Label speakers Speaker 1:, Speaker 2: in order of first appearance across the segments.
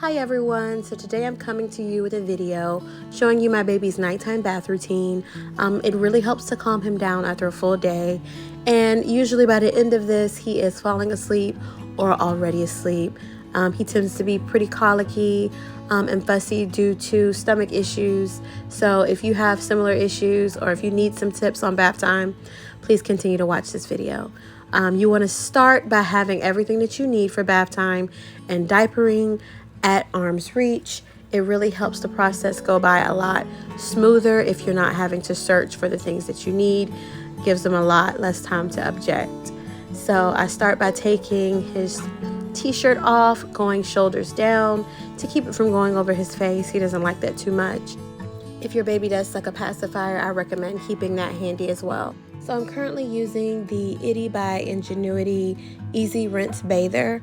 Speaker 1: Hi everyone, so today I'm coming to you with a video showing you my baby's nighttime bath routine. It really helps to calm him down after a full day, and usually by the end of this he is falling asleep or already asleep. He tends to be pretty colicky and fussy due to stomach issues, so if you have similar issues or if you need some tips on bath time, please continue to watch this video. You want to start by having everything that you need for bath time and diapering at arm's reach. It really helps the process go by a lot smoother if you're not having to search for the things that you need. Gives them a lot less time to object. So I start by taking his t-shirt off, going shoulders down to keep it from going over his face. He doesn't like that too much. If your baby does suck a pacifier, I recommend keeping that handy as well. So I'm currently using the Itty by Ingenuity Easy Rinse Bather,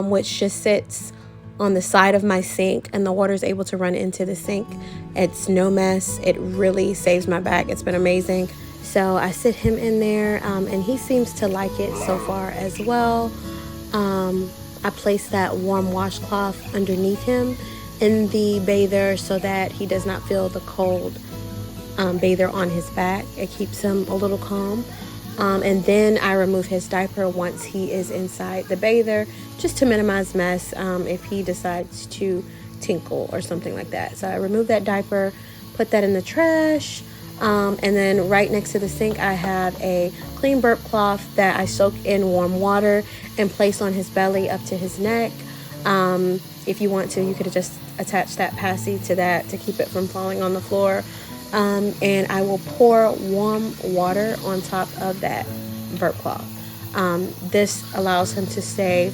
Speaker 1: which just sits on the side of my sink and the water is able to run into the sink. It's no mess. It really saves my back. It's been amazing. So I sit him in there and he seems to like it so far as well. I place that warm washcloth underneath him in the bather so that he does not feel the cold bather on his back. It keeps him a little calm. And then I remove his diaper once he is inside the bather, just to minimize mess if he decides to tinkle or something like that. So I remove that diaper, put that in the trash, and then right next to the sink I have a clean burp cloth that I soak in warm water and place on his belly up to his neck. If you want to, you could just attach that passy to that to keep it from falling on the floor. And I will pour warm water on top of that burp cloth. This allows him to stay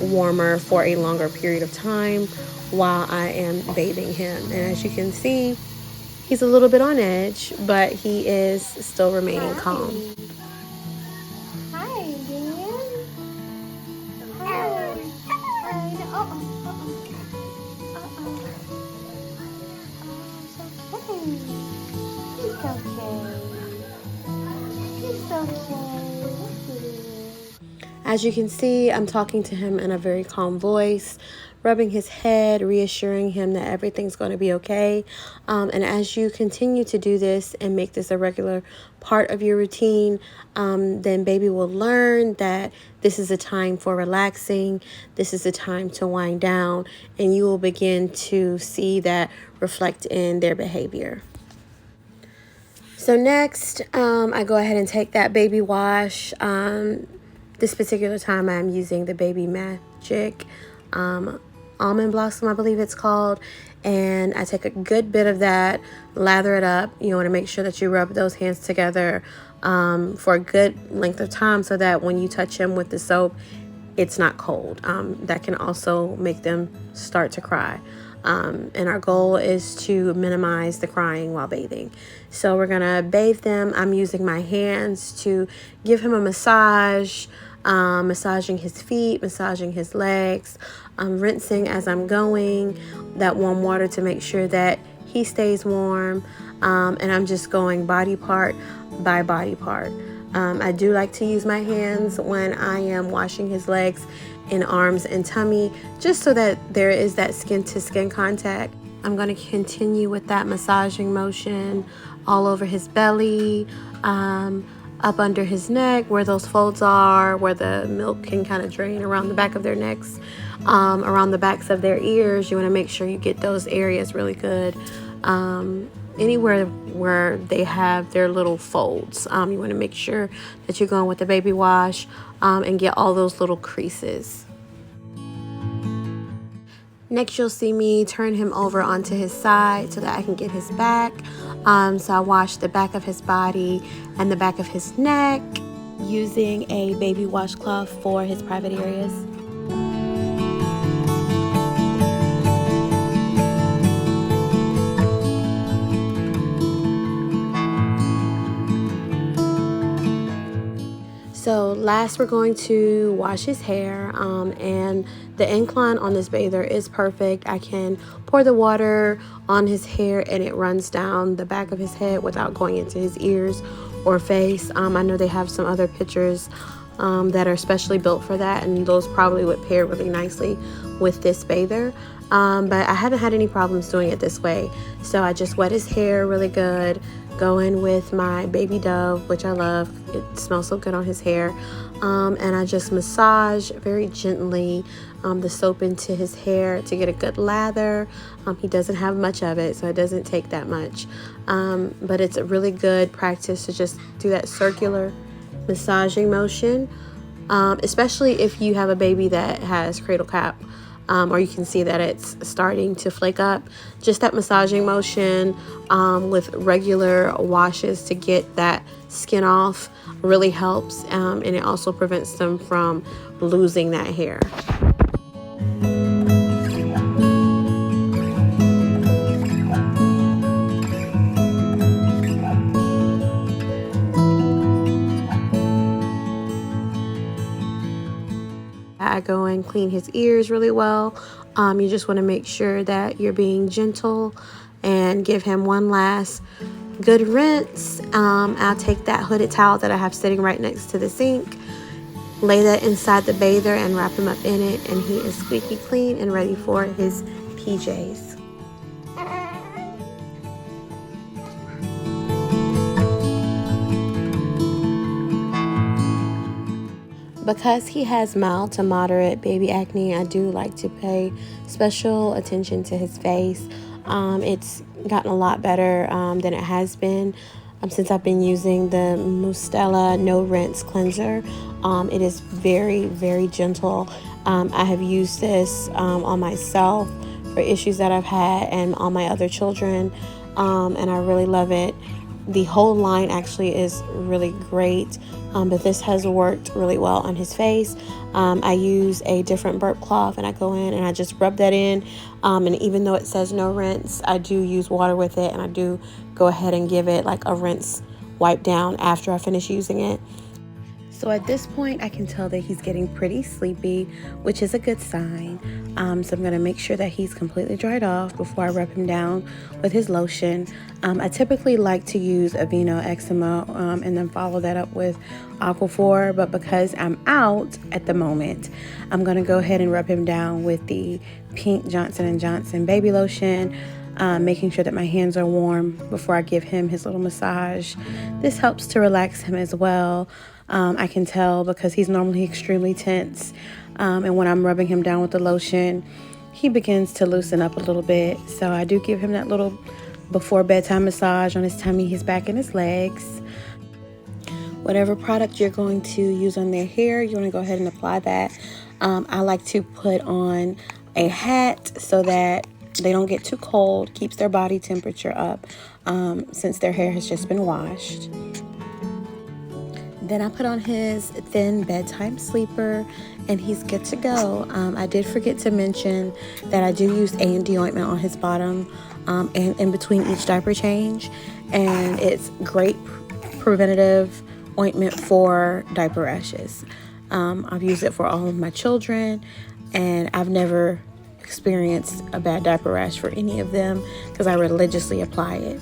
Speaker 1: warmer for a longer period of time while I am bathing him. And as you can see, he's a little bit on edge, but he is still remaining calm.
Speaker 2: Hi, Damien. Hi. It's okay.
Speaker 1: As you can see, I'm talking to him in a very calm voice, rubbing his head, reassuring him that everything's going to be okay. And as you continue to do this and make this a regular part of your routine, then baby will learn that this is a time for relaxing, this is a time to wind down, and you will begin to see that reflect in their behavior. So next, I go ahead and take that baby wash. This particular time I'm using the Baby Magic Almond Blossom, I believe it's called. And I take a good bit of that, lather it up. You want to make sure that you rub those hands together for a good length of time so that when you touch him with the soap, it's not cold. That can also make them start to cry. And our goal is to minimize the crying while bathing. So we're gonna bathe them. I'm using my hands to give him a massage, massaging his feet, massaging his legs. I'm rinsing as I'm going, that warm water to make sure that he stays warm. And I'm just going body part by body part. I do like to use my hands when I am washing his legs and arms and tummy, just so that there is that skin to skin contact. I'm going to continue with that massaging motion all over his belly, up under his neck where those folds are, where the milk can kind of drain around the back of their necks, around the backs of their ears. You want to make sure you get those areas really good. Anywhere where they have their little folds, you want to make sure that you're going with the baby wash and get all those little creases. Next, you'll see me turn him over onto his side so that I can get his back. So I wash the back of his body and the back of his neck using a baby washcloth for his private areas. So last we're going to wash his hair, and the incline on this bather is perfect. I can pour the water on his hair and it runs down the back of his head without going into his ears or face. I know they have some other pictures that are specially built for that, and those probably would pair really nicely with this bather. but I haven't had any problems doing it this way. So I just wet his hair really good, go in with my baby Dove, which I love. It smells so good on his hair. And I just massage very gently the soap into his hair to get a good lather. He doesn't have much of it, so it doesn't take that much. But it's a really good practice to just do that circular massaging motion, especially if you have a baby that has cradle cap. Or you can see that it's starting to flake up. Just that massaging motion with regular washes to get that skin off really helps, and it also prevents them from losing that hair. I go and clean his ears really well. You just want to make sure that you're being gentle and give him one last good rinse. I'll take that hooded towel that I have sitting right next to the sink, lay that inside the bather and wrap him up in it, and he is squeaky clean and ready for his PJs. Because he has mild to moderate baby acne, I do like to pay special attention to his face. It's gotten a lot better than it has been since I've been using the Mustela No Rinse Cleanser. It is very, very gentle. I have used this on myself for issues that I've had and on my other children, and I really love it. The whole line actually is really great, but this has worked really well on his face. I use a different burp cloth and I go in and I just rub that in, and even though it says no rinse, I do use water with it, and I do go ahead and give it like a rinse wipe down after I finish using it. So at this point, I can tell that he's getting pretty sleepy, which is a good sign. So I'm going to make sure that he's completely dried off before I rub him down with his lotion. I typically like to use Aveeno Eczema and then follow that up with Aquaphor, but because I'm out at the moment, I'm going to go ahead and rub him down with the pink Johnson & Johnson baby lotion, making sure that my hands are warm before I give him his little massage. This helps to relax him as well. I can tell because he's normally extremely tense, and when I'm rubbing him down with the lotion, he begins to loosen up a little bit. So I do give him that little before bedtime massage on his tummy, his back, and his legs. Whatever product you're going to use on their hair, you want to go ahead and apply that. I like to put on a hat so that they don't get too cold, keeps their body temperature up since their hair has just been washed. Then I put on his thin bedtime sleeper and he's good to go. I did forget to mention that I do use A&D ointment on his bottom and in between each diaper change, and it's great preventative ointment for diaper rashes. I've used it for all of my children, and I've never experienced a bad diaper rash for any of them because I religiously apply it.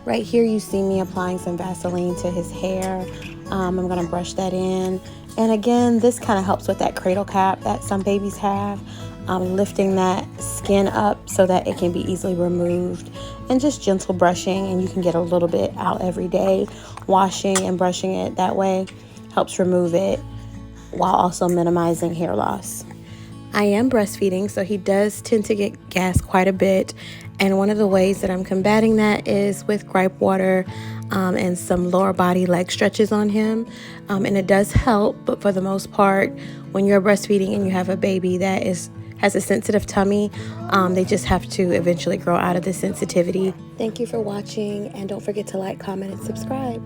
Speaker 1: Right here you see me applying some Vaseline to his hair. I'm going to brush that in. And again, this kind of helps with that cradle cap that some babies have, lifting that skin up so that it can be easily removed. And just gentle brushing, and you can get a little bit out every day. Washing and brushing it that way helps remove it while also minimizing hair loss. I am breastfeeding, so he does tend to get gas quite a bit. And one of the ways that I'm combating that is with gripe water and some lower body leg stretches on him. And it does help, but for the most part, when you're breastfeeding and you have a baby that has a sensitive tummy, they just have to eventually grow out of the sensitivity. Thank you for watching, and don't forget to like, comment, and subscribe.